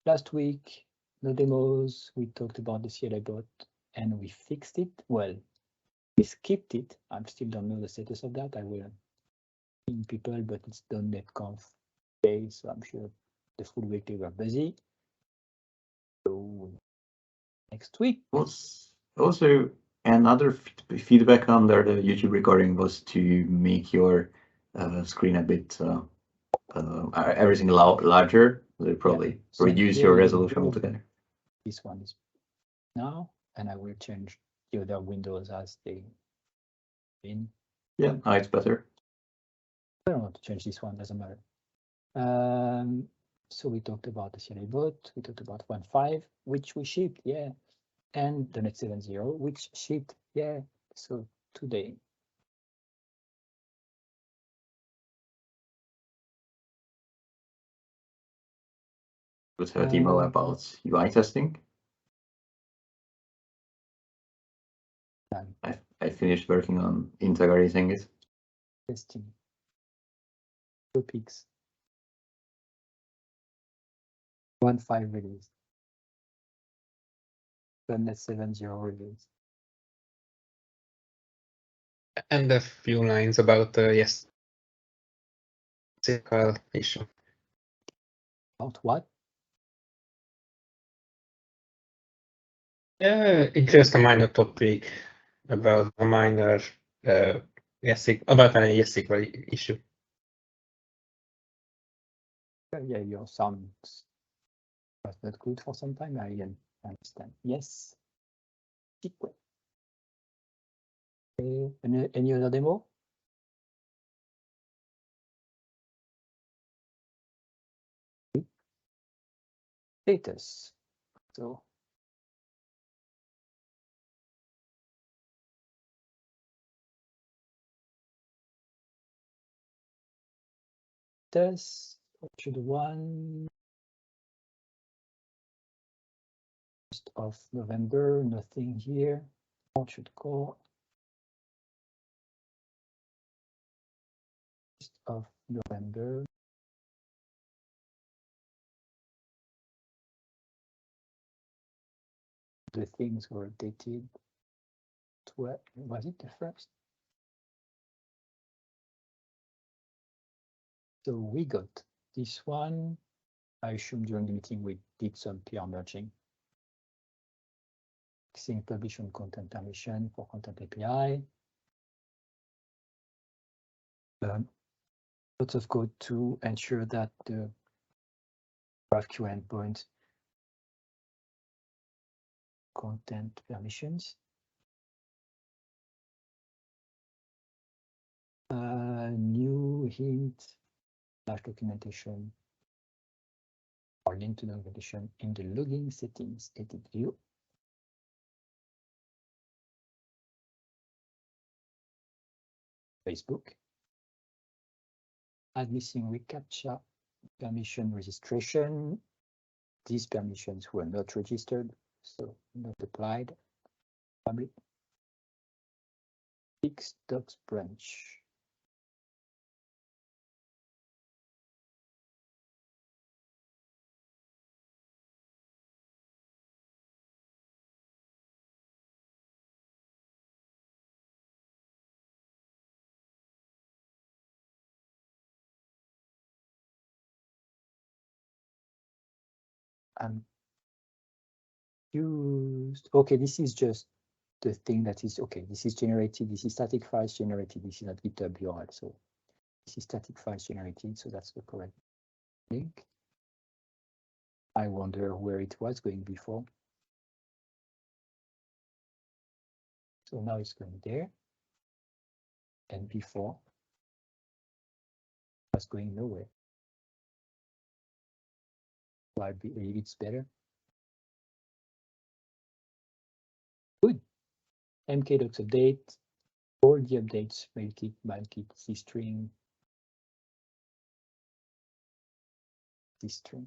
Last week, no demos, we talked about the CLI bot and we fixed it. Well, we skipped it. I still don't know the status of that. I will ping people, but it's done .NET-Conf day, so I'm sure the full week they were busy. So next week. Also, another feedback under the YouTube recording was to make your screen a bit everything larger. They probably reduce your resolution altogether. This one is now, and I will change the other windows as they in. Yeah, now it's better. I don't want to change this one, doesn't matter. So we talked about the CLI bot, we talked about 1.5, which we shipped, yeah, and the .NET 7.0, which shipped, yeah. So today. With a demo about UI testing. I finished working on integrating it. Testing. Topics. 1.5 release. .NET 7.0 release. And a few lines about the YesSql issue. About what? It's just a minor topic about a minor about a YesSql issue. Yeah, your sound was not good for some time. I understand. Yes. SQL. Okay. Any other demo? Status. So this Orchard 1 of November, nothing here. OrchardCore of November. The things were dated. Was it the first? So we got this one. I assume during the meeting we did some PR merging. Fixing PublishOwnContent permission for content API. Lots of code to ensure that the GraphQL endpoint content permissions. New hint / documentation or link to documentation in the logging settings edit view. Facebook. Add missing reCaptcha permission registration. These permissions were not registered, so not applied. Public. Fix docs branch. I'm used. Okay, this is just the thing that is okay. This is generated. This is static files generated. This is not GitHub URL. So this is static files generated. So that's the correct link. I wonder where it was going before. So now it's going there. And before it was going nowhere. So I believe it's better. Good. MK docs update. All the updates, MailKit, MimeKit, ZString. ZString.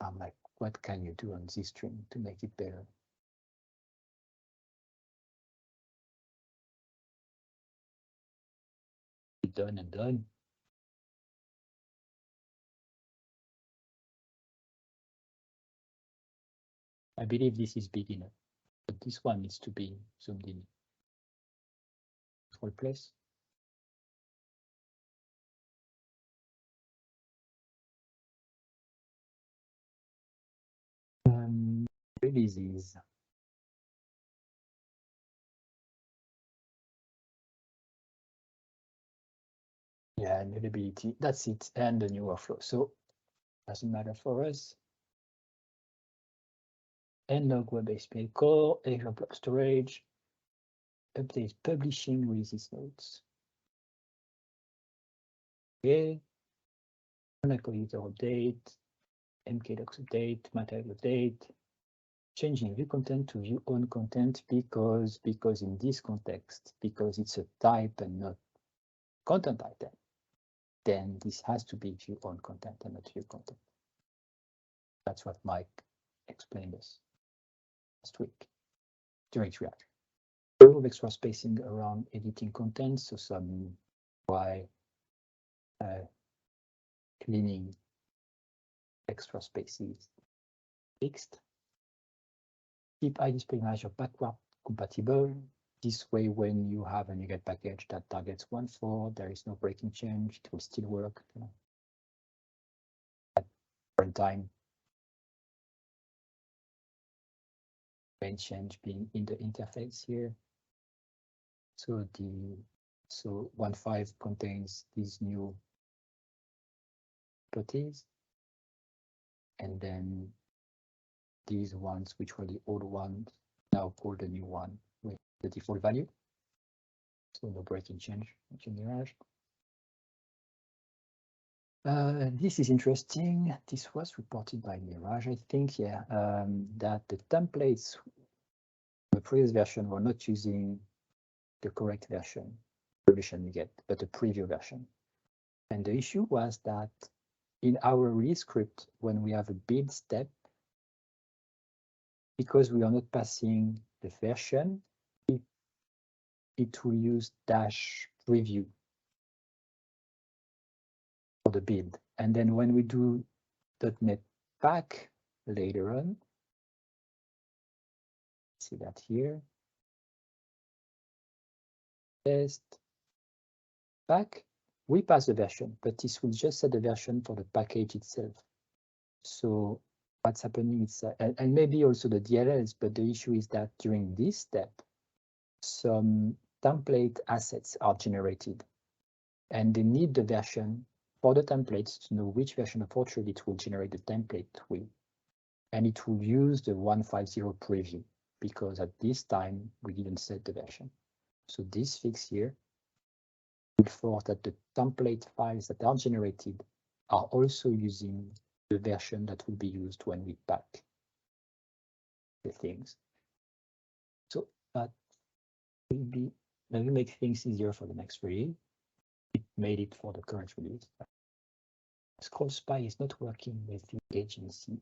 I'm like, what can you do on ZString to make it better? Done and done. I believe this is big enough, but this one needs to be zoomed in. Control plus. Releases. Yeah, immutability. That's it, and the new workflow. So doesn't matter for us. Nlog web API core, Azure.Storage, update publishing releases notes. Okay. Monaco-editor update, MKDocs update, material update, changing ViewContent to ViewOwnContent because in this context, because it's a type and not content item, then this has to be ViewOwnContent and not ViewContent. That's what Mike explained us last week during triage. Remove extra spacing around editing content, so some cleaning extra spaces fixed. Keep IDisplayManager backward compatible. This way, when you have a NuGet package that targets 1.4, there is no breaking change. It will still work. At runtime, main change being in the interface here. So 1.5 contains these new properties, and then these ones, which were the old ones, now called the new one with the default value. So no breaking change in Mirage. This is interesting. This was reported by Mirage, I think, yeah, that the templates, the previous version were not using the correct version, solution you get, but the preview version. And the issue was that in our release script, when we have a build step, because we are not passing the version, it will use -preview for the build. And then when we do .NET Pack later on, see that here, test pack, we pass the version, but this will just set the version for the package itself. So what's happening is, and maybe also the DLLs, but the issue is that during this step, some template assets are generated, and they need the version for the templates to know which version of Orchard it will generate the template with. And it will use the 1.5.0 preview, because at this time, we didn't set the version. So this fix here will force that the template files that are generated are also using the version that will be used when we pack the things. So that will be, maybe make things easier for the next release. It made it for the current release. Scrollspy is not working with the agency.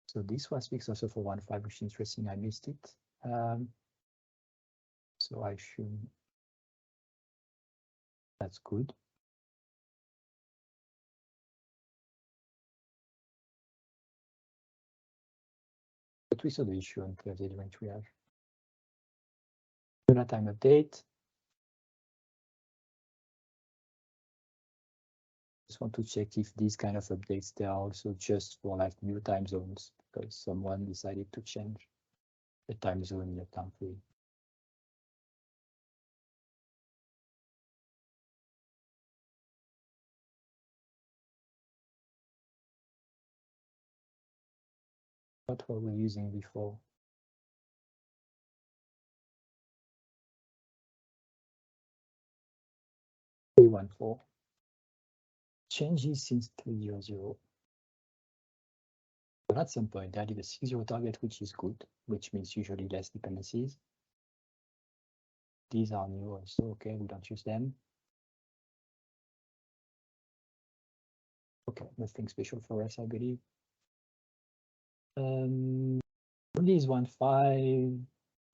So this was fixed also for 1.5, which is interesting. I missed it. So I should. That's good. But we saw the issue on clear during triage. NodaTime update. Just want to check if these kind of updates, they are also just for like new time zones, because someone decided to change the time zone in the country. What were we using before? .3.14. Changes since 3.0. But at some point, I did a 6.0 target, which is good, which means usually less dependencies. These are new also, okay, we don't use them. Okay, nothing special for us, I believe. Release 1.5,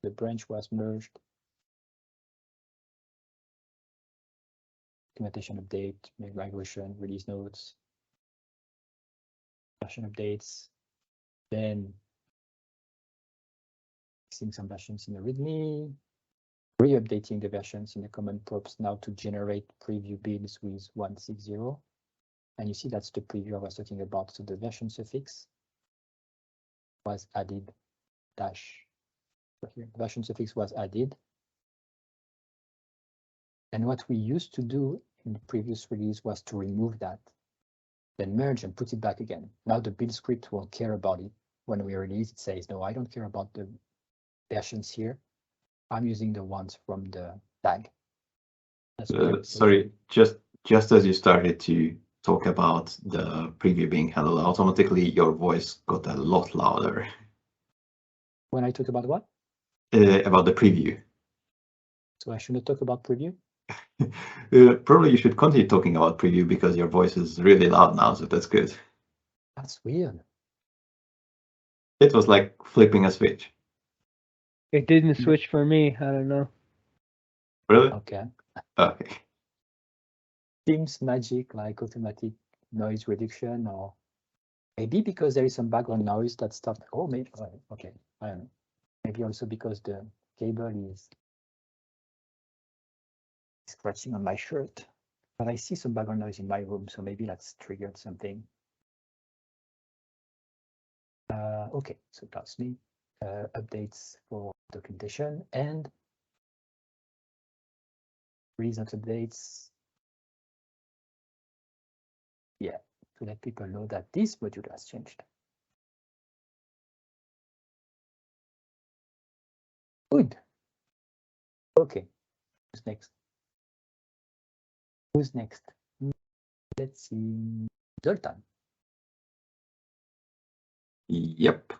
the branch was merged. documentation update, migration, release notes, version updates, then fixing some versions in the README, re-updating the versions in the command prompts now to generate preview builds with 160. And you see that's the preview I was talking about. So the version suffix was added dash. So here, the version suffix was added. And what we used to do in the previous release was to remove that, then merge and put it back again. Now the build script won't care about it. When we release, it says, no, I don't care about the versions here. I'm using the ones from the tag. Sorry, just as you started to talk about the preview being handled automatically, your voice got a lot louder. When I talk about what? About the preview. So I shouldn't talk about preview? Probably you should continue talking about preview because your voice is really loud now, so that's good. That's weird. It was like flipping a switch. It didn't switch for me. I don't know. Really? Okay. Okay. Seems magic, like automatic noise reduction, or maybe because there is some background noise that starts. Oh, maybe. Okay, I don't know. Maybe also because the cable is scratching on my shirt. But I see some background noise in my room, so maybe that's triggered something. Okay, so that's me. Updates for documentation and release note updates. Yeah, to let people know that this module has changed. Good. Okay, who's next? Who's next? Let's see. Zoltan. Yep.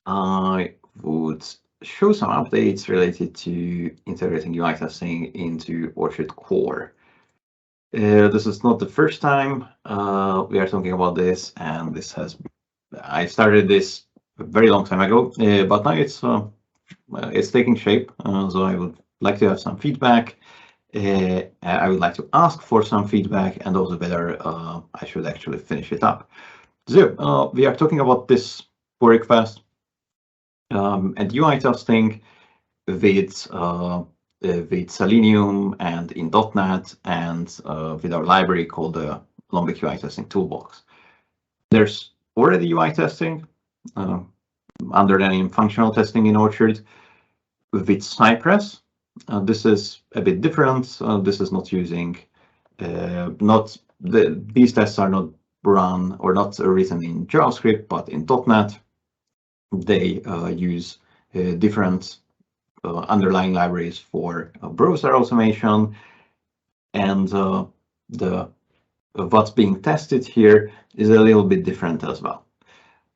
I would show some updates related to integrating UI testing into OrchardCore. This is not the first time we are talking about this, and this has I started this a very long time ago, but now it's taking shape. So I would like to have some feedback. I would like to ask for some feedback, and also whether I should actually finish it up. So we are talking about this pull request and UI testing with Selenium and in .NET and with our library called the Lombiq UI Testing Toolbox. There's already UI testing under the name functional testing in Orchard with Cypress. This is a bit different. This is not using these tests are not run or not written in JavaScript, but in .NET. They use different underlying libraries for browser automation, and what's being tested here is a little bit different as well.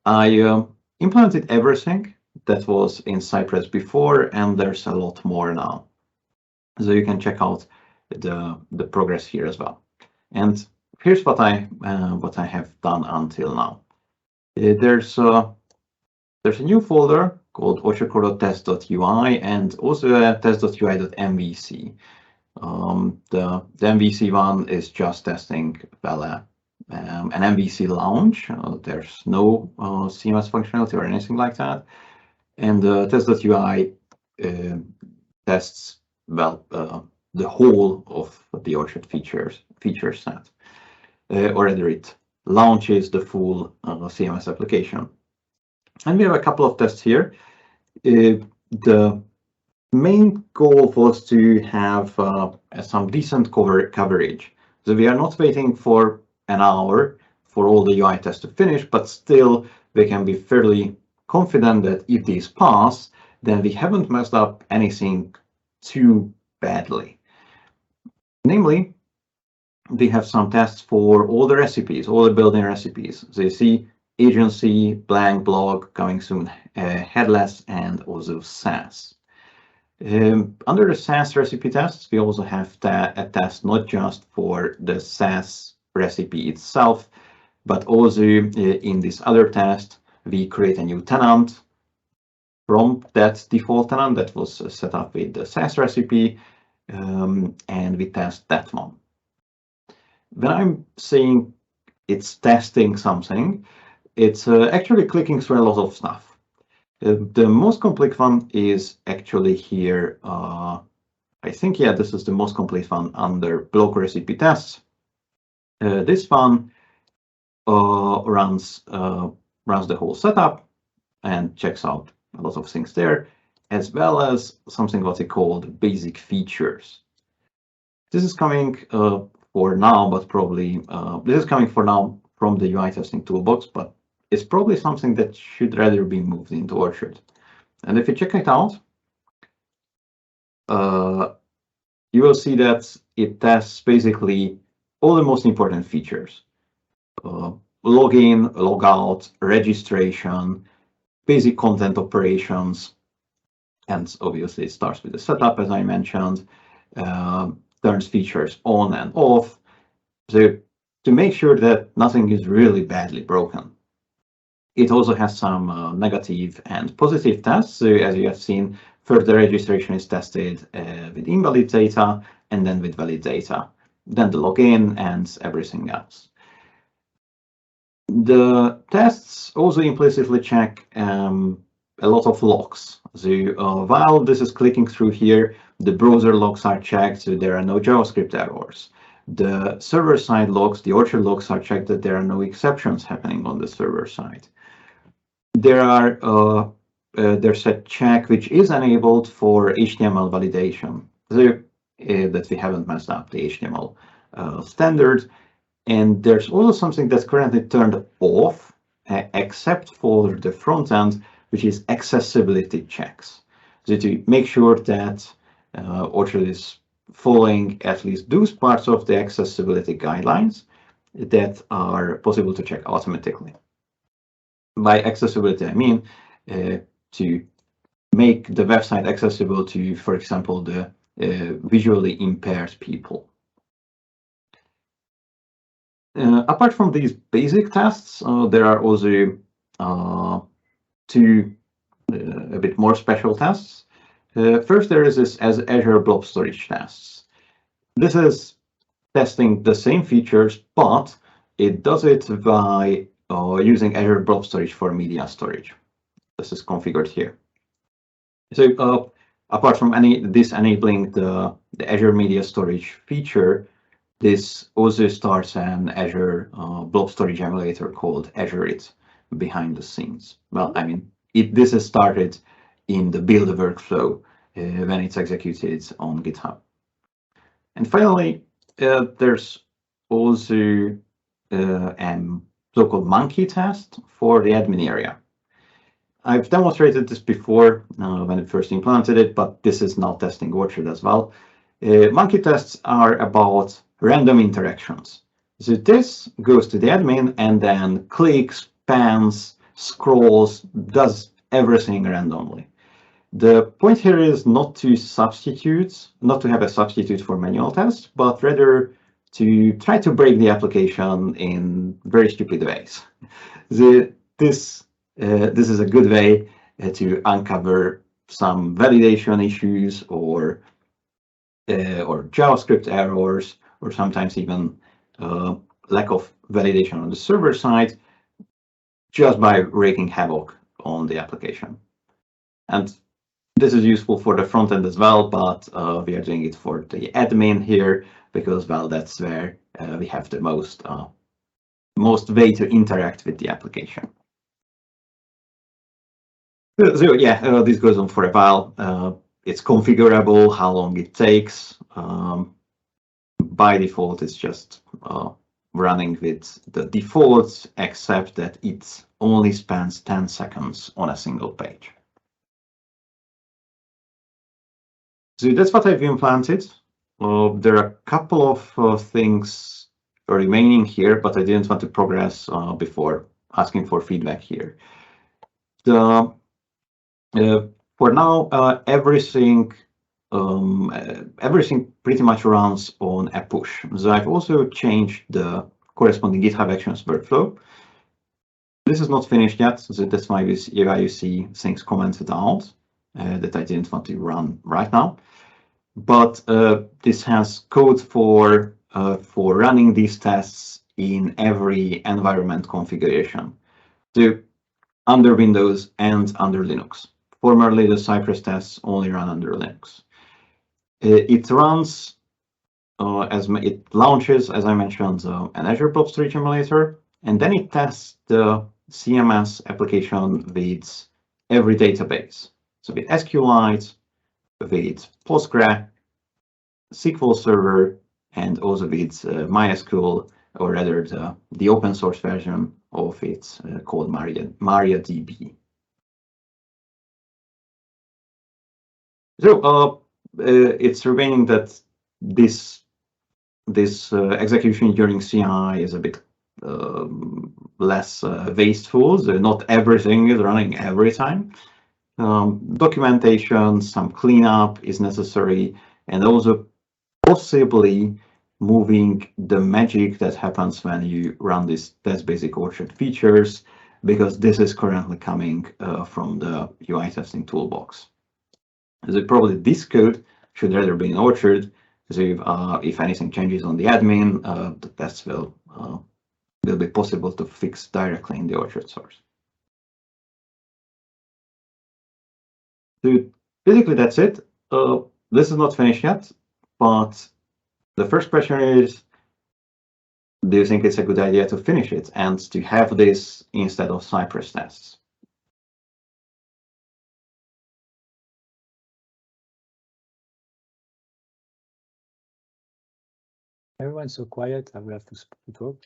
I implemented everything that was in Cypress before, and there's a lot more now. So you can check out the progress here as well. And here's what I have done until now. There's a new folder called OrchardCore.test.ui and also a test.ui.mvc. The MVC one is just testing an MVC launch. There's no CMS functionality or anything like that. And test.ui tests the whole of the Orchard feature set, or rather it launches the full CMS application. And we have a couple of tests here. The main goal was to have some decent coverage. So we are not waiting for an hour for all the UI tests to finish, but still we can be fairly confident that if these pass, then we haven't messed up anything too badly. Namely, we have some tests for all the recipes, all the built-in recipes. So you see agency, blank blog, coming soon, headless, and also SaaS. Under the SaaS recipe tests, we also have a test not just for the SaaS recipe itself, but also in this other test, we create a new tenant from that default tenant that was set up with the SaaS recipe. and we test that one. When I'm saying it's testing something, it's actually clicking through a lot of stuff. The most complete one is actually here. I think, yeah, this is the most complete one under block recipe tests. This one runs the whole setup and checks out a lot of things there, as well as something what we call basic features. This is coming for now, but probably this is coming for now from the UI testing toolbox, but it's probably something that should rather be moved into Orchard. And if you check it out, you will see that it tests basically all the most important features. Login, logout, registration, basic content operations, and obviously it starts with the setup, as I mentioned, turns features on and off, so to make sure that nothing is really badly broken. It also has some negative and positive tests. So as you have seen, first the registration is tested with invalid data and then with valid data, then the login and everything else. The tests also implicitly check a lot of logs. So while this is clicking through here, the browser logs are checked, so there are no JavaScript errors. The server-side logs, the Orchard logs, are checked that there are no exceptions happening on the server side. There's a check which is enabled for HTML validation, so that we haven't messed up the HTML standard. And there's also something that's currently turned off, except for the front end, which is accessibility checks. So to make sure that Orchard is following at least those parts of the accessibility guidelines that are possible to check automatically. By accessibility, I mean to make the website accessible to, for example, the visually impaired people. Apart from these basic tests, there are also two a bit more special tests. First, there is this as Azure.Blob storage tests. This is testing the same features, but it does it by using Azure.Blob storage for media storage. This is configured here. So apart from this enabling the Azure media storage feature, this also starts an Azure blob storage emulator called Azure.it behind the scenes. Well, I mean, this is started in the build workflow when it's executed on GitHub. And finally, there's also a so-called monkey test for the admin area. I've demonstrated this before when I first implemented it, but this is now testing Orchard as well. Monkey tests are about random interactions. So this goes to the admin and then clicks, pans, scrolls, does everything randomly. The point here is not to have a substitute for manual tests, but rather to try to break the application in very stupid ways. This is a good way to uncover some validation issues or JavaScript errors, or sometimes even lack of validation on the server side, just by wreaking havoc on the application. And this is useful for the front end as well, but we are doing it for the admin here because, well, that's where we have the most way to interact with the application. So yeah, this goes on for a while. It's configurable how long it takes. By default, it's just running with the defaults, except that it only spends 10 seconds on a single page. So that's what I've implemented. There are a couple of things remaining here, but I didn't want to progress before asking for feedback here. For now, everything pretty much runs on a push. So I've also changed the corresponding GitHub Actions workflow. This is not finished yet, so that's why you see things commented out that I didn't want to run right now. but this has code for running these tests in every environment configuration. So under Windows and under Linux. Formerly, the Cypress tests only run under Linux. It runs it launches, as I mentioned, an Azure.Blob storage emulator, and then it tests the CMS application with every database. So with SQLite, with Postgre, SQL Server, and also with MySQL, or rather the open source version of it called MariaDB. So it's remaining that this execution during CI is a bit less wasteful. So not everything is running every time. Documentation, some cleanup is necessary, and also possibly moving the magic that happens when you run this test basic Orchard features, because this is currently coming from the UI testing toolbox. So probably this code should rather be in Orchard. So if anything changes on the admin, the tests will be possible to fix directly in the Orchard source. So basically that's it. This is not finished yet, but the first question is, do you think it's a good idea to finish it and to have this instead of Cypress tests? Everyone's so quiet, I will have to talk.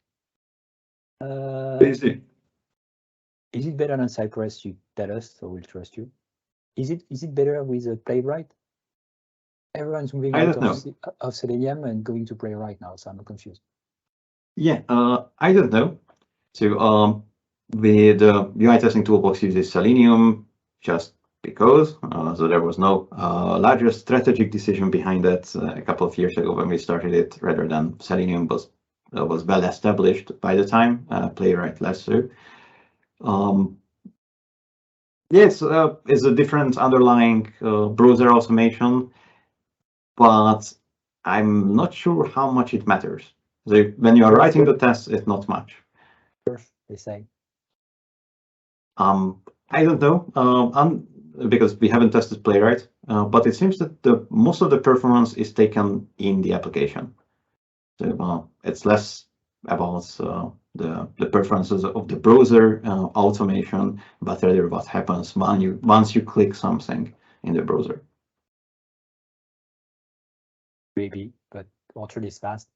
Easy. Is it better than Cypress? You tell us, so we'll trust you. Is it better with a Playwright? Everyone's moving out of Selenium and going to Playwright now, so I'm confused. Yeah, I don't know. So with UI testing toolbox uses Selenium just because. So there was no larger strategic decision behind that a couple of years ago when we started it, rather than Selenium was well established by the time, Playwright less so. Yes, it's a different underlying browser automation, but I'm not sure how much it matters. So when you are writing the tests, it's not much. They say. I don't know, because we haven't tested Playwright, but it seems that most of the performance is taken in the application. So it's less about the preferences of the browser automation, but rather what happens once you click something in the browser. Maybe, but Orchard is fast.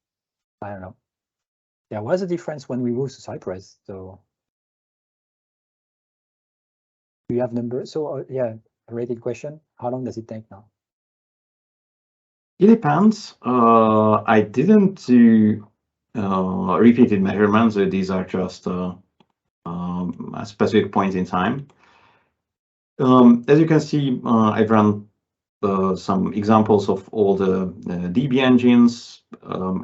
I don't know. There was a difference when we moved to Cypress, so we have numbers. So yeah, a rated question. How long does it take now? It depends. I didn't do repeated measurements. So these are just a specific point in time. As you can see, I've run some examples of all the DB engines.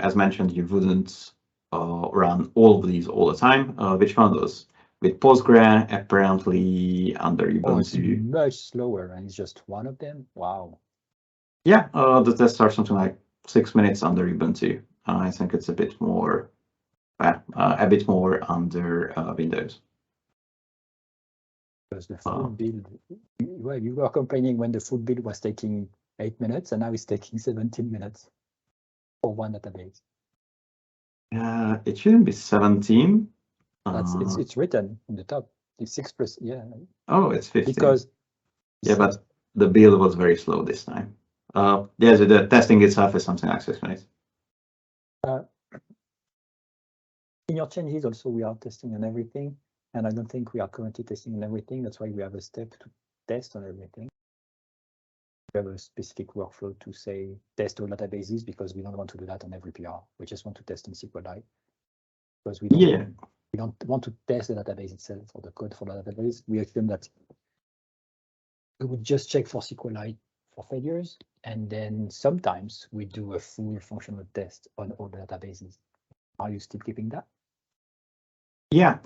As mentioned, you wouldn't run all of these all the time. Which one does? With Postgre, apparently under Ubuntu. It's much slower, and it's just one of them. Wow. Yeah, the tests are something like 6 minutes under Ubuntu. I think it's a bit more under Windows. Because the full build, well, you were complaining when the full build was taking 8 minutes, and now it's taking 17 minutes for one database. It shouldn't be 17. It's written in the top. It's 6+. Yeah. Oh, it's 15. Because but the build was very slow this time. Yeah, so the testing itself is something like 6 minutes. In your changes, also we are testing on everything, and I don't think we are currently testing on everything. That's why we have a step to test on everything. We have a specific workflow to say test all databases, because we don't want to do that on every PR. We just want to test in SQLite, because we don't want to test the database itself or the code for the database. We assume that we would just check for SQLite for failures, and then sometimes we do a full functional test on all the databases. Are you still keeping that? Yeah,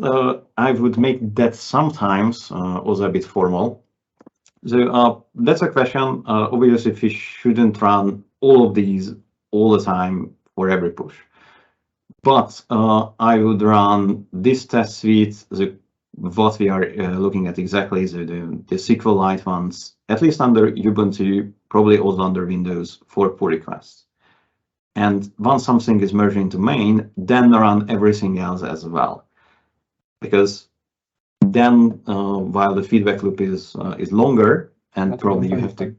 I would make that sometimes also a bit formal. So that's a question. Obviously, we shouldn't run all of these all the time for every push. But I would run this test suite, what we are looking at exactly is the SQLite ones, at least under Ubuntu, probably also under Windows for pull requests. And once something is merged into main, then run everything else as well. Because then while the feedback loop is longer, and probably you have to,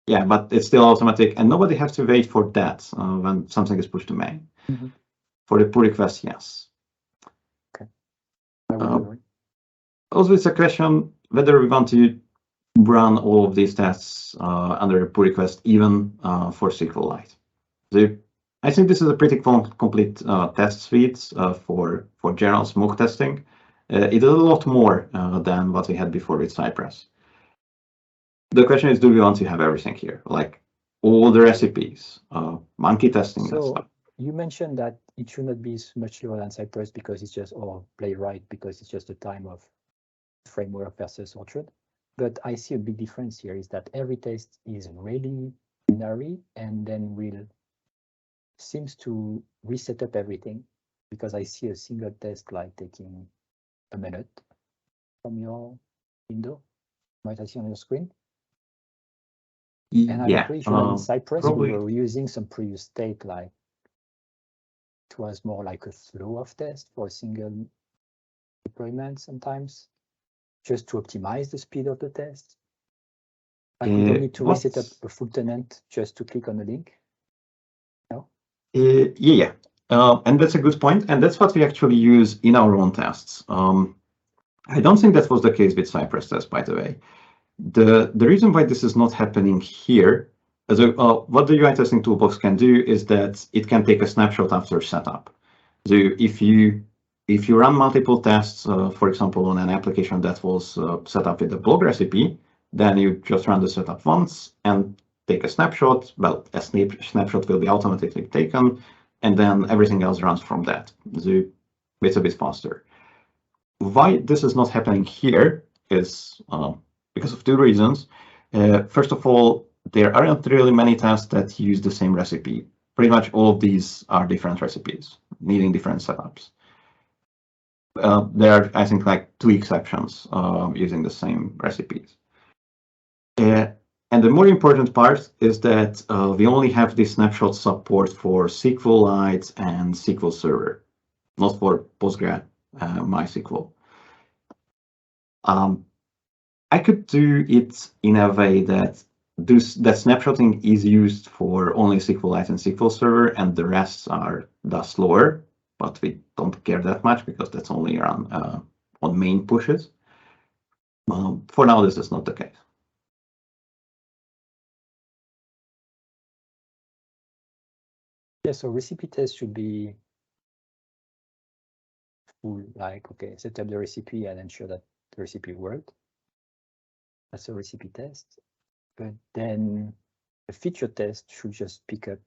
yeah, but it's still automatic, and nobody has to wait for that when something is pushed to main. Mm-hmm. For the pull request, yes. Okay. Also, it's a question whether we want to run all of these tests under a pull request, even for SQLite. So I think this is a pretty complete test suite for general smoke testing. It is a lot more than what we had before with Cypress. The question is, do we want to have everything here, like all the recipes, monkey testing and stuff? You mentioned that it should not be much lower than Cypress because it's just, or Playwright because it's just the time of framework versus Orchard. But I see a big difference here is that every test is really binary and then seems to reset up everything, because I see a single test like taking a minute from your window. Might I see on your screen? And I'm pretty sure in Cypress we were using some previous state, like it was more like a flow of tests for a single deployment sometimes, just to optimize the speed of the test. Like we don't need to reset up a full tenant just to click on the link. No? Yeah. And that's a good point. And that's what we actually use in our own tests. I don't think that was the case with Cypress test, by the way. The reason why this is not happening here, what the UI testing toolbox can do is that it can take a snapshot after setup. So if you run multiple tests, for example, on an application that was set up with the blog recipe, then you just run the setup once and take a snapshot. Well, a snapshot will be automatically taken, and then everything else runs from that. So it's a bit faster. Why this is not happening here is because of two reasons. First of all, there aren't really many tests that use the same recipe. Pretty much all of these are different recipes, needing different setups. There are, I think, like 2 exceptions using the same recipes. And the more important part is that we only have this snapshot support for SQLite and SQL Server, not for Postgre, MySQL. I could do it in a way that that snapshotting is used for only SQLite and SQL Server, and the rest are thus slower, but we don't care that much because that's only run on main pushes. For now, this is not the case. Yeah, so recipe test should be full, like, okay, set up the recipe and ensure that the recipe worked. That's a recipe test. But then a feature test should just pick up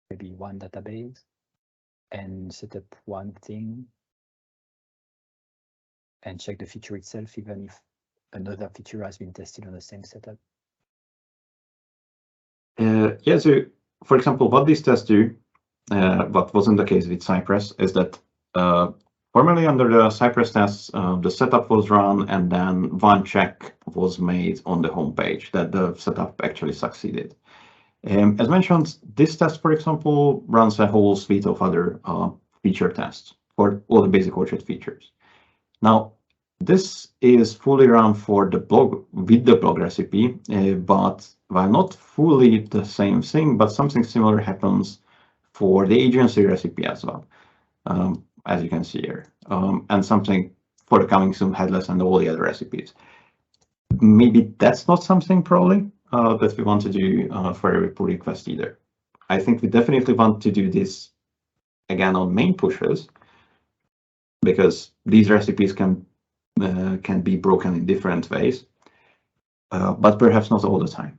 maybe one database and set up one thing and check the feature itself, even if another feature has been tested on the same setup. Yeah, so for example, what these tests do, what wasn't the case with Cypress, is that formerly under the Cypress tests, the setup was run and then one check was made on the home page that the setup actually succeeded. As mentioned, this test, for example, runs a whole suite of other feature tests for all the basic Orchard features. Now, this is fully run for the blog with the blog recipe, but while not fully the same thing, but something similar happens for the agency recipe as well, as you can see here, and something for the coming soon headless and all the other recipes. Maybe that's not something probably that we want to do for every pull request either. I think we definitely want to do this again on main pushes, because these recipes can be broken in different ways, but perhaps not all the time.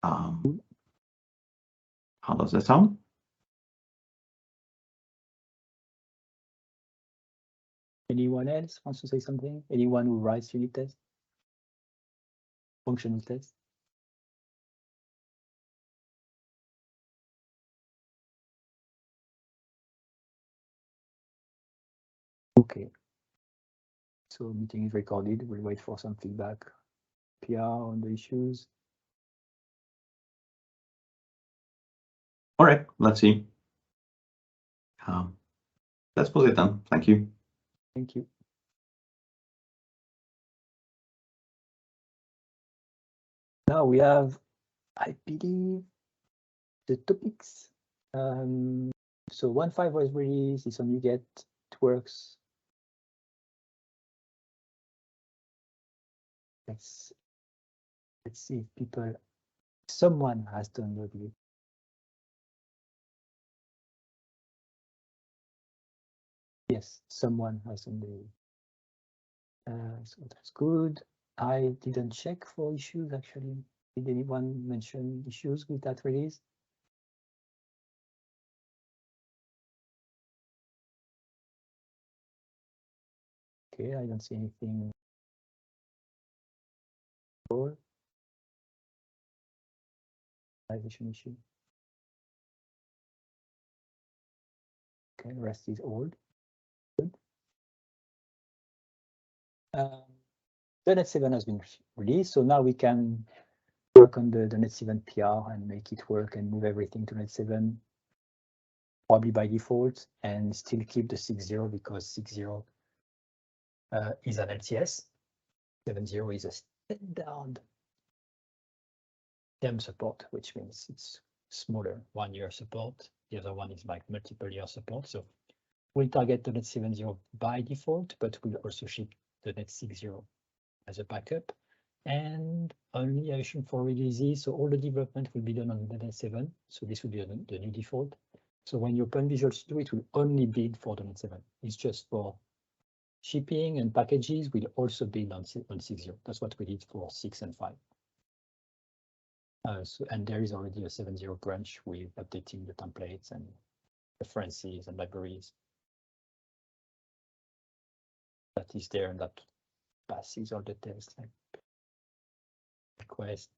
How does that sound? Anyone else wants to say something? Anyone who writes unit tests? Functional tests? Okay. So meeting is recorded. We'll wait for some feedback. PR on the issues. All right, let's see. Let's pause it then. Thank you. Thank you. Now we have, I believe, the topics. So 1.5 was released. It's on NuGet. It works. Let's see if people, someone has downloaded it. Yes, someone has downloaded it. So that's good. I didn't check for issues actually. Did anyone mention issues with that release? Okay, I don't see anything. Issue. Okay, rest is old. Good. The Net 7 has been released, so now we can work on the Net 7 PR and make it work and move everything to Net 7, probably by default, and still keep the 6.0 because 6.0 is an LTS. 7.0 is a standard term support, which means it's smaller, 1 year support. The other one is like multiple year support. So we'll target the Net 7.0 by default, but we'll also ship the Net 6.0 as a backup. And only version for releases. So all the development will be done on the Net 7. So this will be the new default. So when you open Visual Studio, it will only build for the Net 7. It's just for shipping and packages will also build on 6.0. That's what we did for 6 and 5. And there is already a 7.0 branch with updating the templates and references and libraries. That is there and that passes all the tests like request.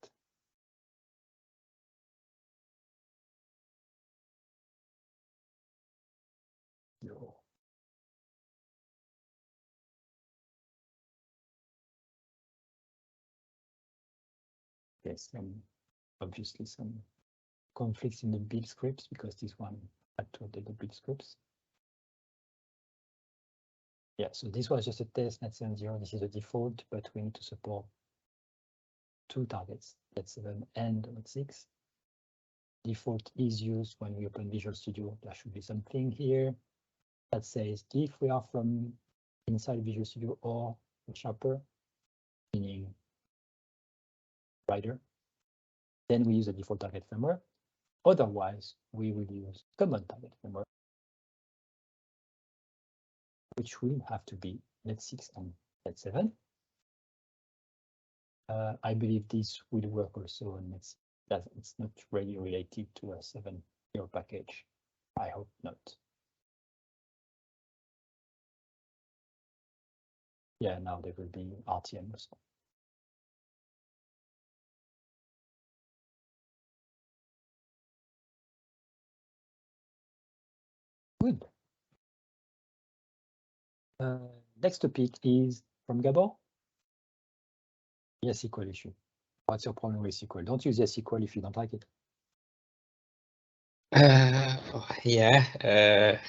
No. Yes, obviously some conflicts in the build scripts because this one had to update the build scripts. Yeah, so this was just a test, Net 7.0. This is a default, but we need to support 2 targets, Net 7 and Net 6. Default is used when we open Visual Studio. There should be something here that says if we are from inside Visual Studio or the shopper, meaning writer, then we use a default target framework. Otherwise, we will use common target framework, which will have to be Net 6 and Net 7. I believe this will work also on Net 6. That it's not really related to a 7.0 package. I hope not. Yeah, now there will be RTM also. Good. Next topic is from Gabor. YesSql issue. What's your problem with SQL? Don't use YesSql if you don't like it.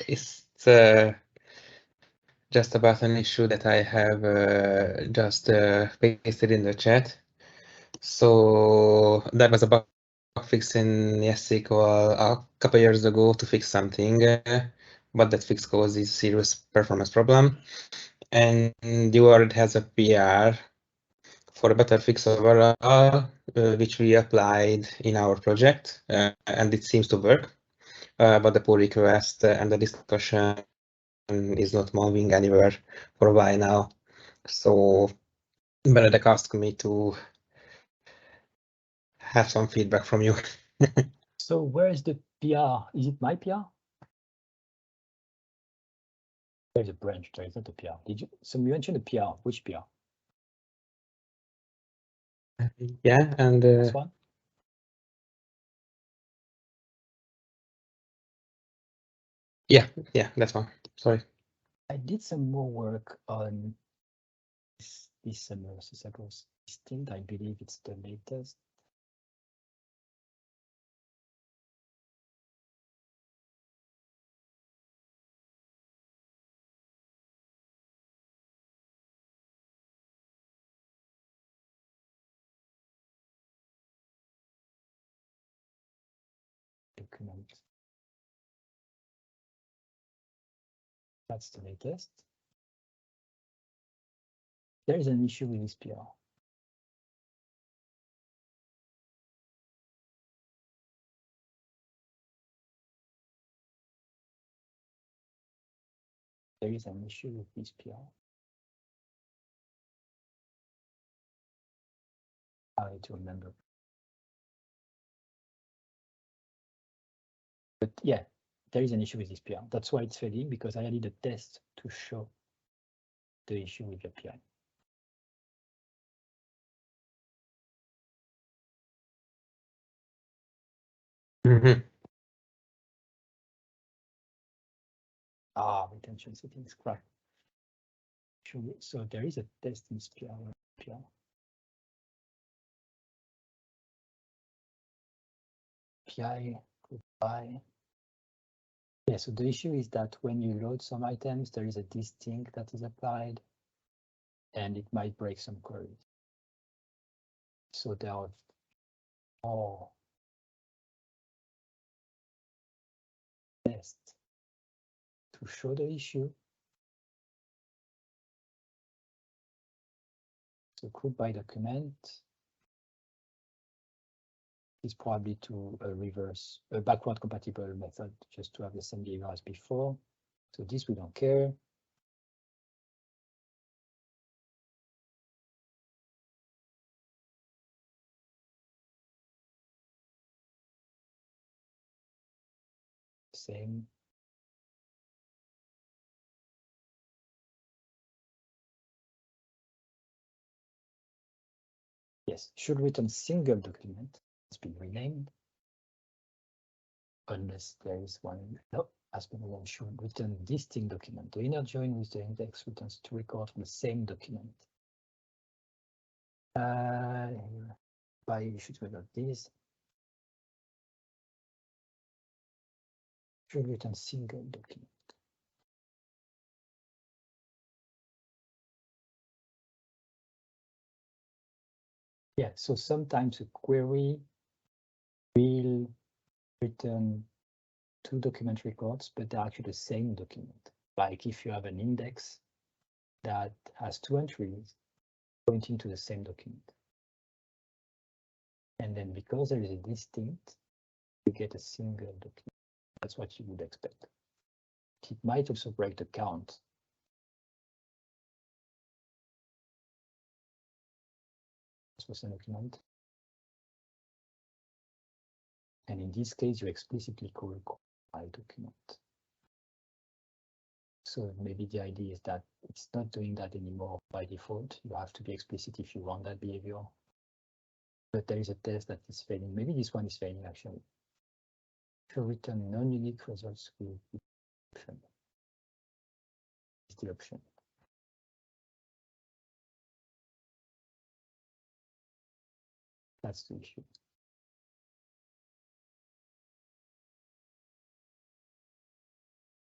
It's just about an issue that I have just pasted in the chat. So there was a bug fix in YesSql a couple years ago to fix something, but that fix causes serious performance problem. And the URL has a PR for a better fix overall, which we applied in our project, and it seems to work. But the pull request and the discussion is not moving anywhere for a while now. So Benedek asked me to have some feedback from you. So where is the PR? Is it my PR? There's a branch, there is not a PR. Did you? So you mentioned a PR. Which PR? Yeah, and This one? yeah, that's one. Sorry. I did some more work on this summer, so that was distinct. I believe it's the latest. Document. That's the latest. There is an issue with this PR. There is an issue with this PR. I need to remember. But yeah, there is an issue with this PR. That's why it's failing, because I added a test to show the issue with the PR. Mm-hmm. Retention settings, crap. So there is a test in this PR. PI, goodbye. Yeah, so the issue is that when you load some items, there is a distinct that is applied, and it might break some queries. So there are more tests to show the issue. So group by document is probably to a backward compatible method, just to have the same behavior as before. So this we don't care. Same. Yes, should return single document. It's been renamed. Unless there is one. No, has been renamed. Should return distinct document. The inner join with the index returns two records from the same document. You should return this. Should return single document. Yeah, so sometimes a query will return two document records, but they're actually the same document. Like if you have an index that has two entries pointing to the same document. And then because there is a distinct, you get a single document. That's what you would expect. It might also break the count. This was a document. And in this case, you explicitly call my document. So maybe the idea is that it's not doing that anymore by default. You have to be explicit if you want that behavior. But there is a test that is failing. Maybe this one is failing actually. If you return non-unique results with option, it's the option. That's the issue.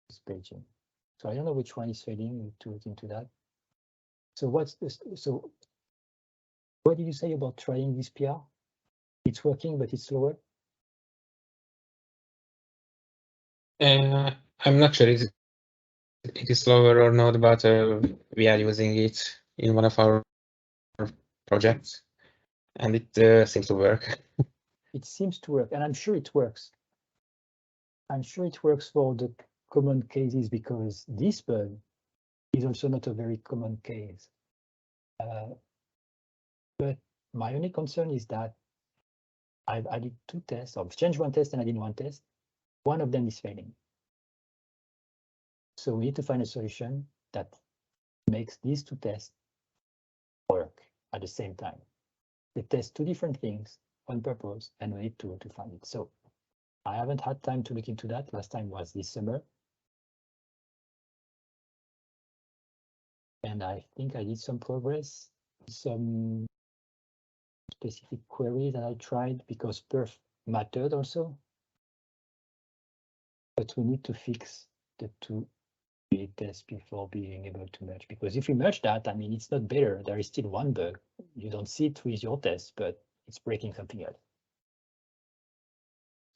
This paging. So I don't know which one is failing to look into that. So what's this? So what did you say about trying this PR? It's working, but it's slower. I'm not sure if it is slower or not, but we are using it in one of our projects, and it seems to work. It seems to work, and I'm sure it works. I'm sure it works for the common cases because this bug is also not a very common case. But my only concern is that I did 2 tests, or changed 1 test and I did 1 test. One of them is failing. So we need to find a solution that makes these 2 tests work at the same time. They test 2 different things on purpose, and we need to find it. So I haven't had time to look into that. Last time was this summer. And I think I did some progress, some specific queries that I tried because perf mattered also. But we need to fix the 2 tests before being able to merge, because if we merge that, I mean, it's not better. There is still 1 bug. You don't see it with your test, but it's breaking something else.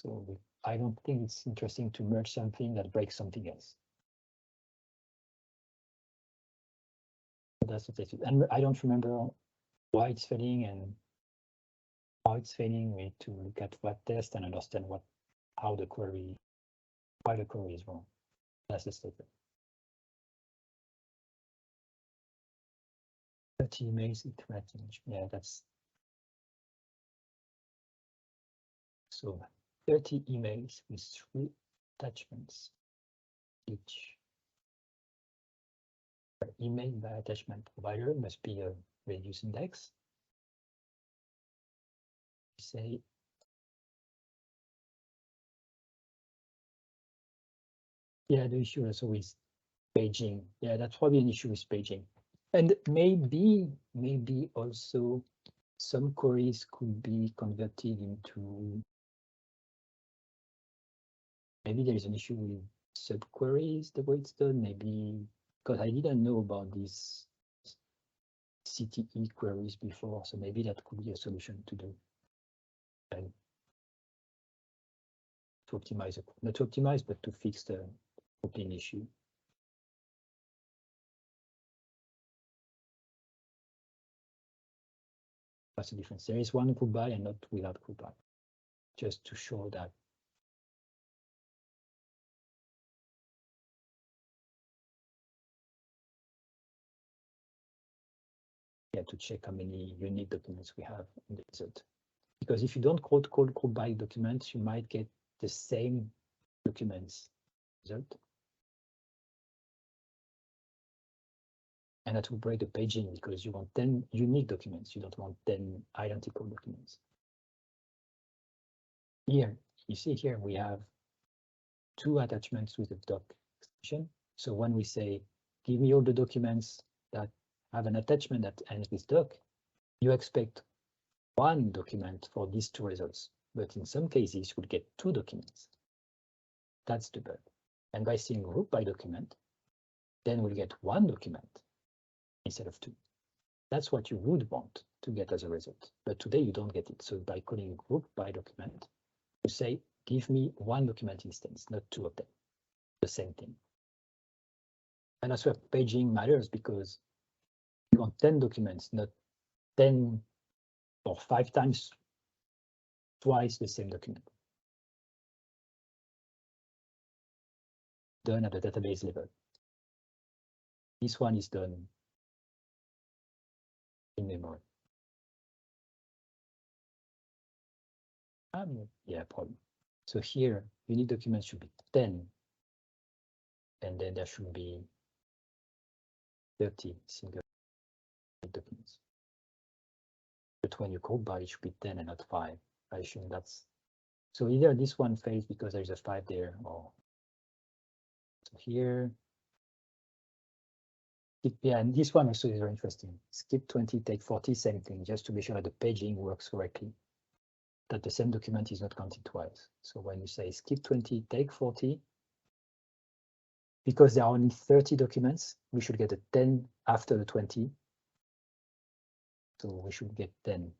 So I don't think it's interesting to merge something that breaks something else. That's what I did. And I don't remember why it's failing and how it's failing. We need to look at what test and understand why the query is wrong. That's the statement. 30 emails iterating. Yeah, that's so 30 emails with 3 attachments each. Email by attachment provider must be a reduced index. Say yeah, the issue also with paging. Yeah, that's probably an issue with paging. And maybe also some queries could be converted into, maybe there is an issue with subqueries, the way it's done, maybe, because I didn't know about these CTE queries before, so maybe that could be a solution to do. And to optimize, not to optimize, but to fix the grouping issue. That's the difference. There is 1 group by and not without group by, just to show that. Yeah, to check how many unique documents we have in the result. Because if you don't call group by documents, you might get the same documents result. And that will break the paging because you want 10 unique documents. You don't want 10 identical documents. Here, you see here, we have 2 attachments with a doc extension. So when we say, give me all the documents that have an attachment that ends with doc, you expect 1 document for these 2 results. But in some cases, you'll get 2 documents. That's the bug. And by saying group by document, then we'll get 1 document instead of 2. That's what you would want to get as a result. But today you don't get it. So by calling group by document, you say, give me 1 document instance, not 2 of them. The same thing. And that's where paging matters, because you want 10 documents, not 10 or 5 times twice the same document. Done at the database level. This one is done in memory. Yeah, problem. So here, unique documents should be 10, and then there should be 30 single documents. But when you group by, it should be 10 and not 5. I assume that's, so either this one fails because there's a 5 there, or so here. Yeah, and this one also is very interesting. Skip 20, take 40, same thing, just to be sure that the paging works correctly, that the same document is not counted twice. So when you say skip 20, take 40, because there are only 30 documents, we should get a 10 after the 20. So we should get 10.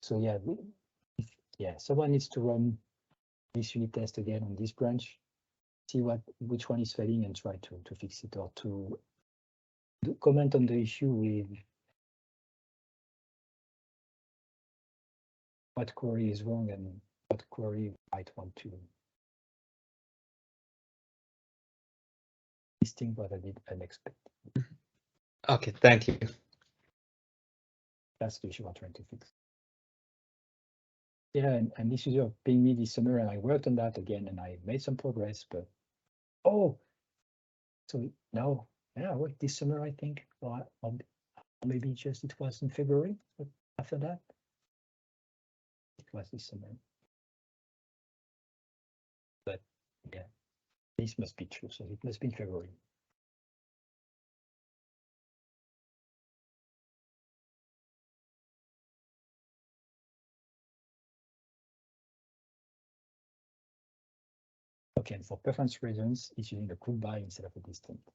So yeah, someone needs to run this unit test again on this branch, see which one is failing and try to fix it, or to comment on the issue with what query is wrong and what query you might want to distinct what I did unexpected. Okay, thank you. That's the issue I'm trying to fix. Yeah, and this user pinged me this summer, and I worked on that again, and I made some progress. But oh, so no, yeah, I worked this summer, I think, or maybe just it was in February. But after that, it was this summer. But yeah, this must be true. So it must be in February. Okay, and for performance reasons, it's using the group by instead of a distinct.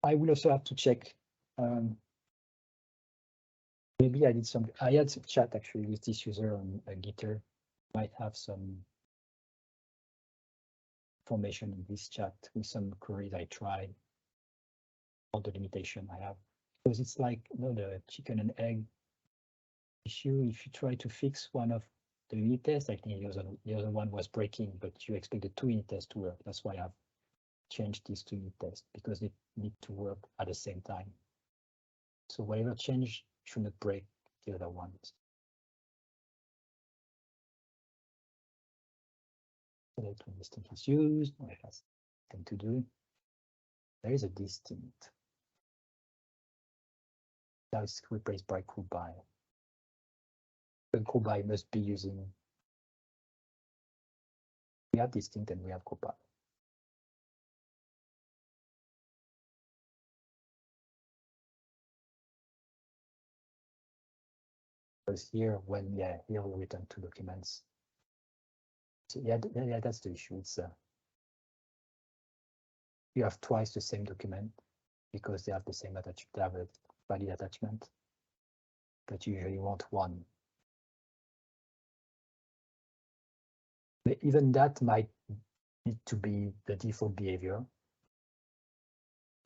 I will also have to check. Maybe I had some chat actually with this user on a Gitter. Might have some information in this chat with some queries I tried, all the limitation I have. Because it's like, you know, the chicken and egg issue. If you try to fix one of the unit tests, I think the other one was breaking, but you expect the 2 unit tests to work. That's why I've changed these 2 unit tests, because they need to work at the same time. So whatever change should not break the other ones. Select when distinct is used, it has thing to do. There is a distinct. Now it's replaced by group by. The group by must be using. We have distinct and we have group by. Because here, when here we return two documents. So yeah, that's the issue. It's you have twice the same document because they have the same attachment. They have a valid attachment, but you usually want one. But even that might need to be the default behavior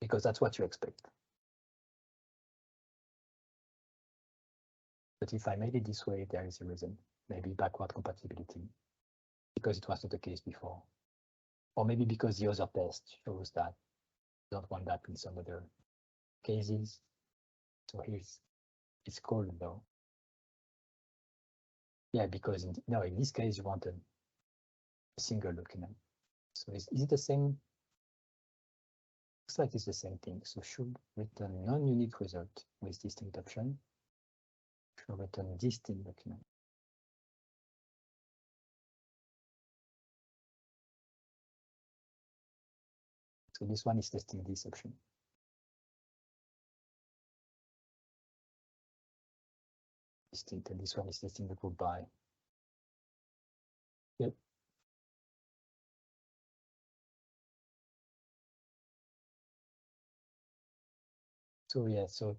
because that's what you expect. But if I made it this way, there is a reason. Maybe backward compatibility, because it was not the case before. Or maybe because the other test shows that you don't want that in some other cases. So here's it's called though. Yeah, because in this case you want a single document. So is it the same? Looks like it's the same thing. So should return non-unique result with distinct option. Should return distinct document. So this one is testing this option. Distinct, and this one is testing the group by. Yep. So yeah, so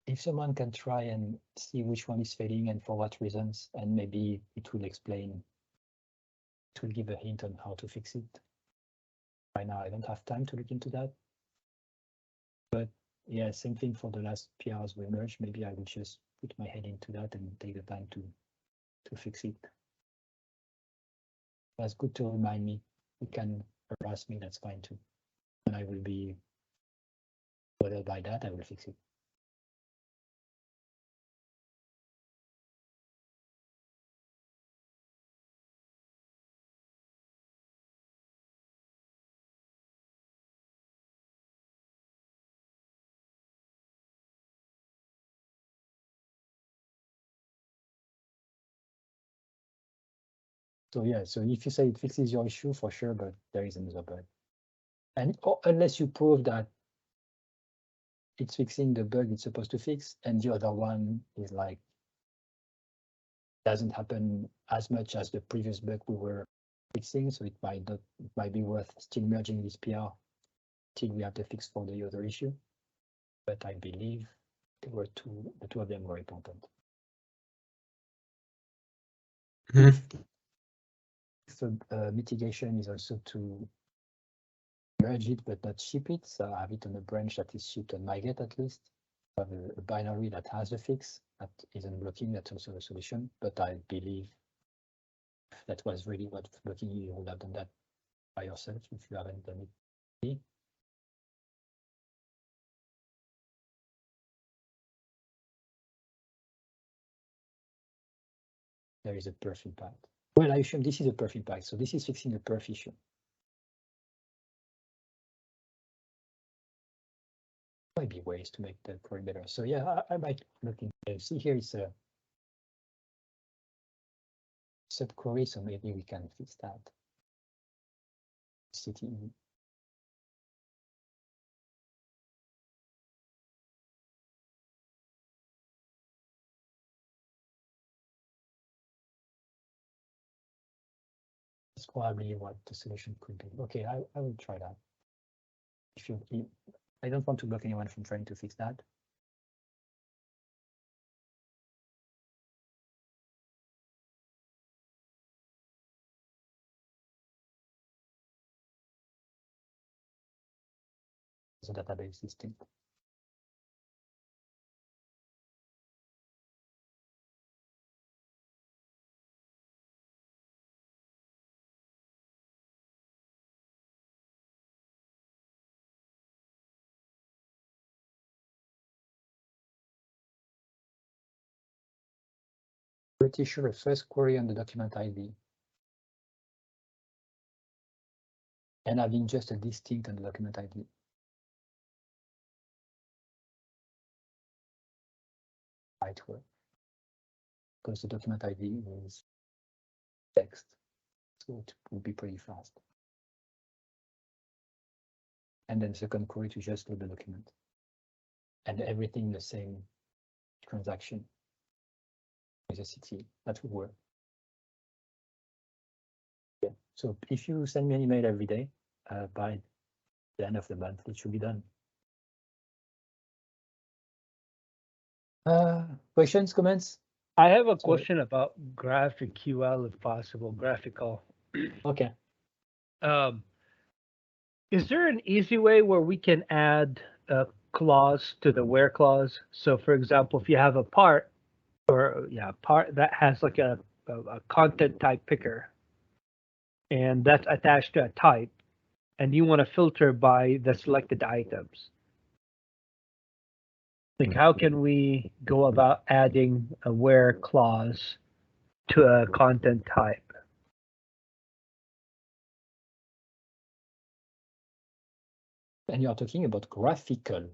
if someone can try and see which one is failing and for what reasons, and maybe it will explain, it will give a hint on how to fix it. Right now, I don't have time to look into that. But yeah, same thing for the last PRs we merged. Maybe I will just put my head into that and take the time to fix it. That's good to remind me. You can harass me, that's fine too. And I will be bothered by that, I will fix it. So yeah, so if you say it fixes your issue for sure, but there is another bug. And unless you prove that it's fixing the bug it's supposed to fix, and the other one is like doesn't happen as much as the previous bug we were fixing, so it might be worth still merging this PR till we have the fix for the other issue. But I believe there were the two of them were important. So mitigation is also to merge it but not ship it. So I have it on a branch that is shipped on MimeKit at least. I have a binary that has the fix that isn't blocking. That's also a solution. But I believe if that was really what's blocking you, you would have done that by yourself if you haven't done it. there is a perf impact. Well, I assume this is a perf impact, so this is fixing a perf issue. Might be ways to make the query better. So yeah, I might look into. See here is a subquery, so maybe we can fix that. CTE. That's probably what the solution could be. Okay, I will try that. If I don't want to block anyone from trying to fix that. The database system. Pretty sure a first query on the document ID. And having just a distinct on the document ID. Might work. Because the document ID is text. So it will be pretty fast. And then second query to just load the document. And everything in the same transaction with a CT. That would work. Yeah. So if you send me an email every day, by the end of the month, it should be done. Questions, comments? I have a question about GraphiQL, if possible, GraphiQL. Okay. Is there an easy way where we can add a clause to the where clause? So for example, if you have a part that has like a content type picker and that's attached to a type, and you want to filter by the selected items. Like, how can we go about adding a where clause to a content type? And you are talking about GraphiQL.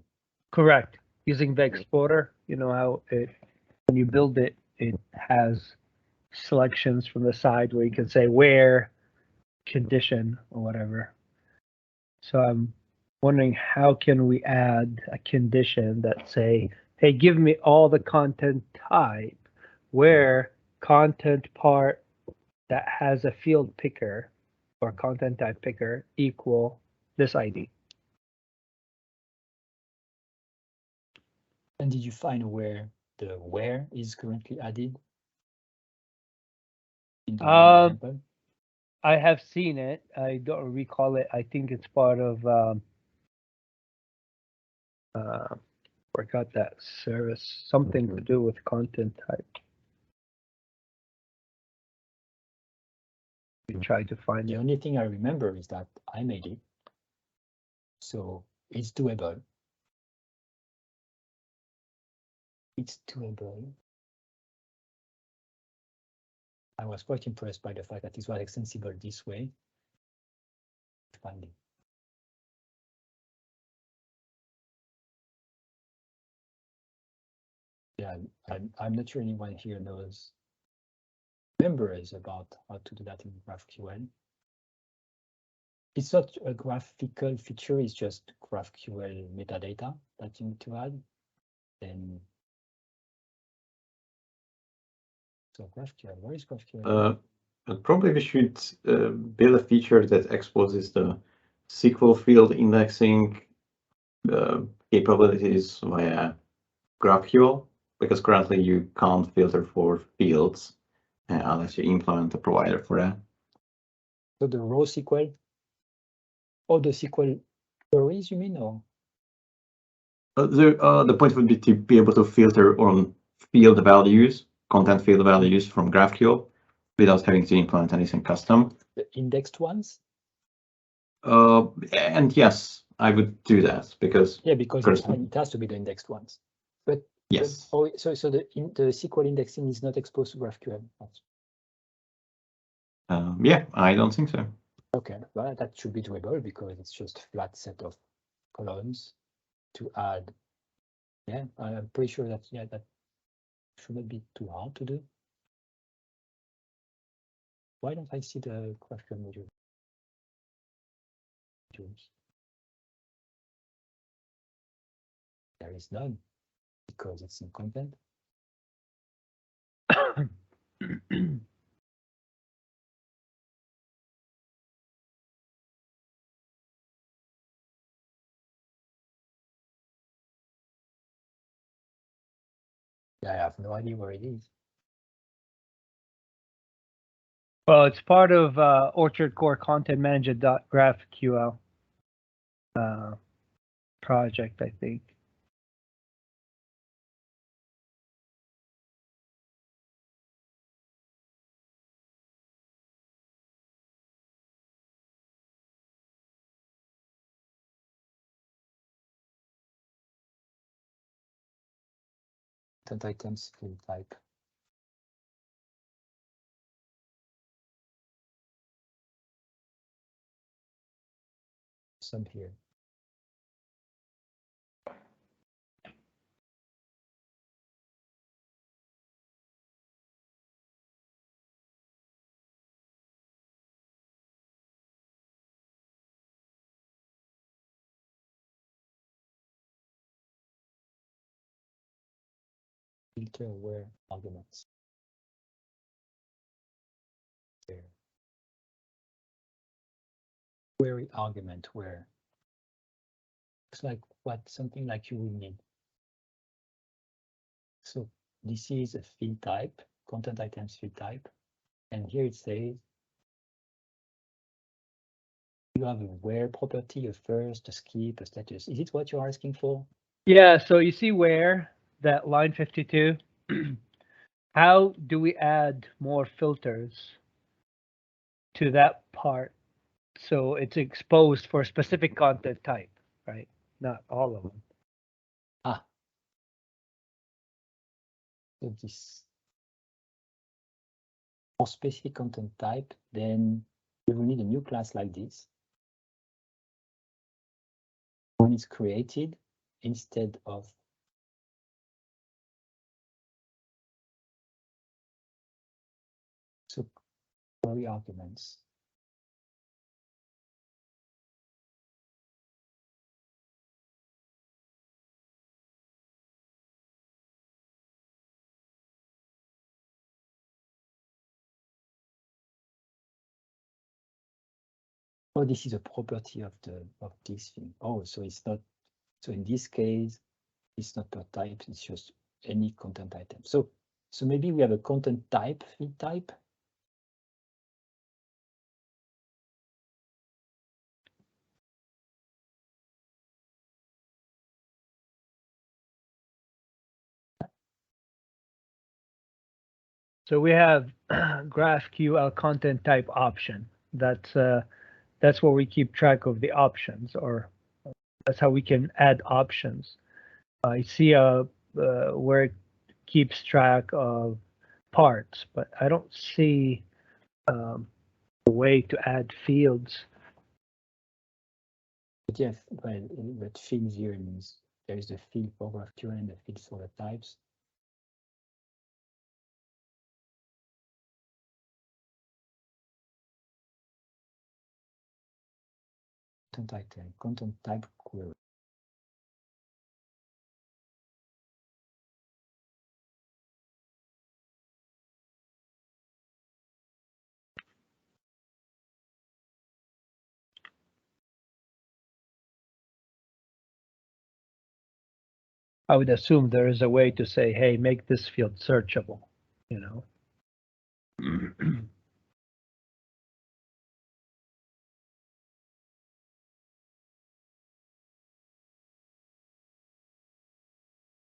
Correct. Using the exporter, you know how when you build it, it has selections from the side where you can say where, condition, or whatever. So I'm wondering, how can we add a condition that say, hey, give me all the content type where content part that has a field picker or content type picker equal this ID. And did you find where the where is currently added? In the example? I have seen it. I don't recall it. I think it's part of forgot that service, something to do with content type. We tried to find the it. only thing I remember is that I made it. So it's doable. It's doable. I was quite impressed by the fact that it was extensible this way. Finding. Yeah, I'm not sure anyone here remembers about how to do that in GraphQL. It's not a graphical feature, it's just GraphQL metadata that you need to add. Then so GraphQL, where is GraphQL? Probably we should build a feature that exposes the SQL field indexing capabilities via GraphQL, because currently you can't filter for fields unless you implement a provider for that. So the raw SQL, or the SQL queries, you mean, or? The point would be to be able to filter on field values, content field values from GraphQL without having to implement anything custom. The indexed ones? And yes, I would do that because it has to be the indexed ones. But yes. So the SQL indexing is not exposed to GraphQL. Yeah, I don't think so. Okay, well, that should be doable because it's just a flat set of columns to add. Yeah, I'm pretty sure that, yeah, that shouldn't be too hard to do. Why don't I see the question module? There is none because it's in content. I have no idea where it is. Well, it's part of OrchardCore.Content-Manager.GraphQL project, I think. Content items field type. Some here. Filter where arguments. There. Query argument where. Looks like something like you will need. So this is a field type, content items field type. And here it says you have a where property, a first, a skip, a status. Is it what you're asking for? Yeah, so you see where that line 52, how do we add more filters to that part so it's exposed for a specific content type, right? Not all of them. So this for specific content type, then you will need a new class like this. When it's created, instead of so query arguments. Oh, this is a property of this thing. Oh, so it's not. So in this case, it's not per type. It's just any content item. So maybe we have a content type field type. So we have GraphQL content type option. That's where we keep track of the options, or that's how we can add options. I see where it keeps track of parts, but I don't see a way to add fields. But yes, well, but fields here means there is the field for GraphQL and the field for the types. Content item, content type query. I would assume there is a way to say, hey, make this field searchable, you know.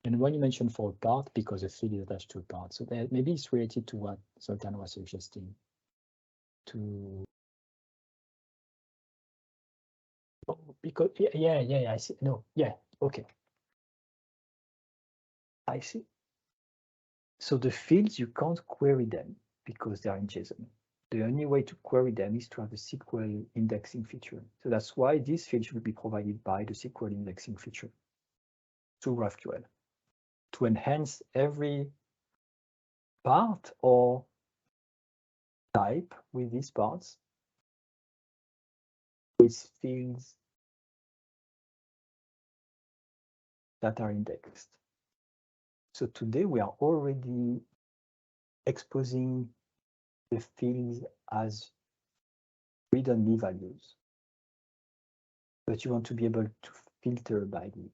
And when you mention for part, because a field is attached to a part, so that maybe it's related to what Sultan was suggesting. Because yeah, I see. No, yeah, okay. I see. So the fields, you can't query them because they are in JSON. the only way to query them is to have a SQL indexing feature. So that's why this field should be provided by the SQL indexing feature to GraphQL to enhance every part or type with these parts with fields that are indexed. So today we are already exposing the fields as read-only values, but you want to be able to filter by these.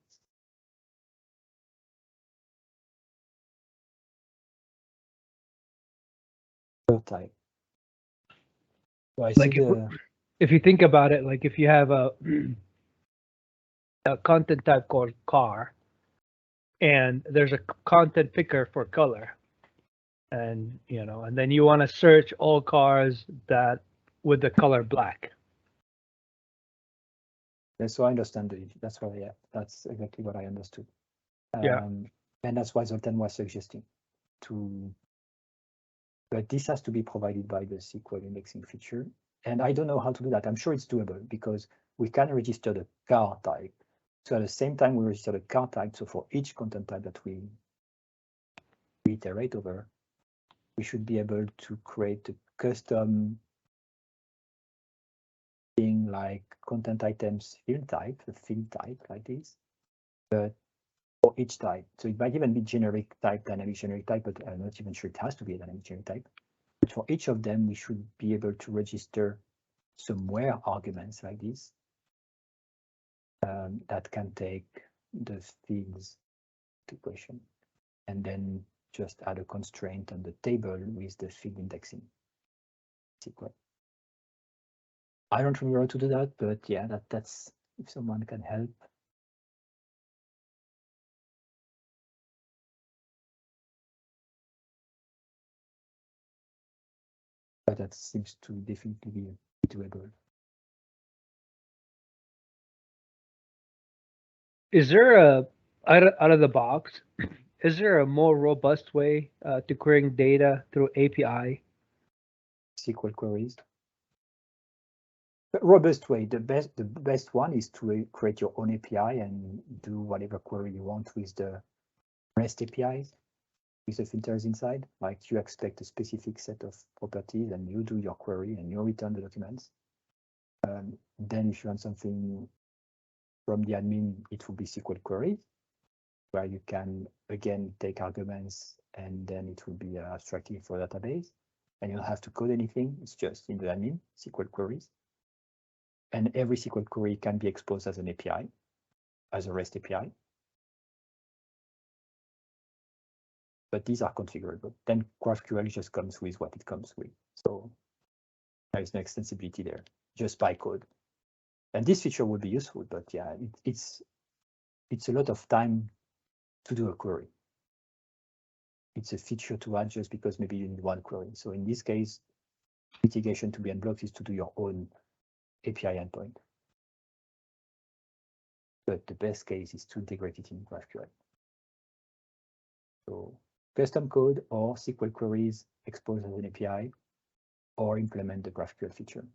Per type. So I Like see if you think about it, like if you have a content type called car, and there's a content picker for color, and and then you want to search all cars that with the color black. That's what I understand. That's why, yeah, that's exactly what I understood. Yeah. And that's why Zoltan was suggesting to, but this has to be provided by the SQL indexing feature. And I don't know how to do that. I'm sure it's doable because we can register the car type. So at the same time, we register the car type. So for each content type that we iterate over, we should be able to create a custom thing like content items field type, a field type like this, but for each type. So it might even be generic type, dynamic generic type, but I'm not even sure it has to be a dynamic generic type. But for each of them, we should be able to register some where arguments like this that can take the fields to question, and then just add a constraint on the table with the field indexing SQL. I don't remember how to do that, but yeah, that's if someone can help. But that seems to definitely be doable. Is there a out of the box? Is there a more robust way to querying data through API? SQL queries. But robust way, the best one is to create your own API and do whatever query you want with the REST APIs, with the filters inside. Like you expect a specific set of properties and you do your query and you return the documents. Then if you want something from the admin, it will be SQL queries, where you can again take arguments and then it will be abstracting for a database. And you don't have to code anything, it's just in the admin, SQL queries. And every SQL query can be exposed as an API, as a REST API. But these are configurable. Then GraphQL just comes with what it comes with. So there is no extensibility there, just by code. And this feature would be useful, but yeah, it's a lot of time to do a query. It's a feature to add just because maybe you need one query. So in this case, mitigation to be unblocked is to do your own API endpoint. But the best case is to integrate it in GraphQL. So custom code or SQL queries exposed as an API, or implement the GraphQL feature.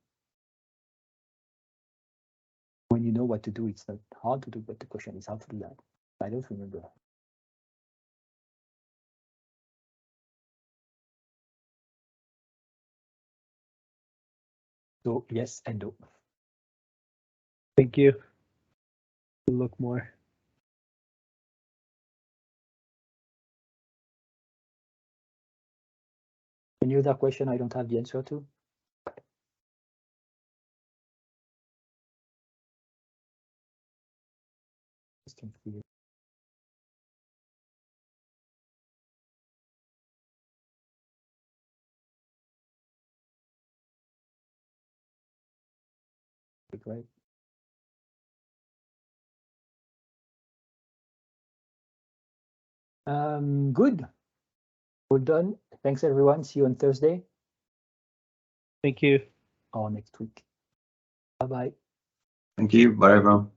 When you know what to do, it's not hard to do, but the question is how to do that. I don't remember. So yes and no. Thank you. Look more. Any other question I don't have the answer to? Great. Good. Well done. Thanks everyone. See you on Thursday Thank you. or next week. Bye-bye. Thank you. Bye, everyone.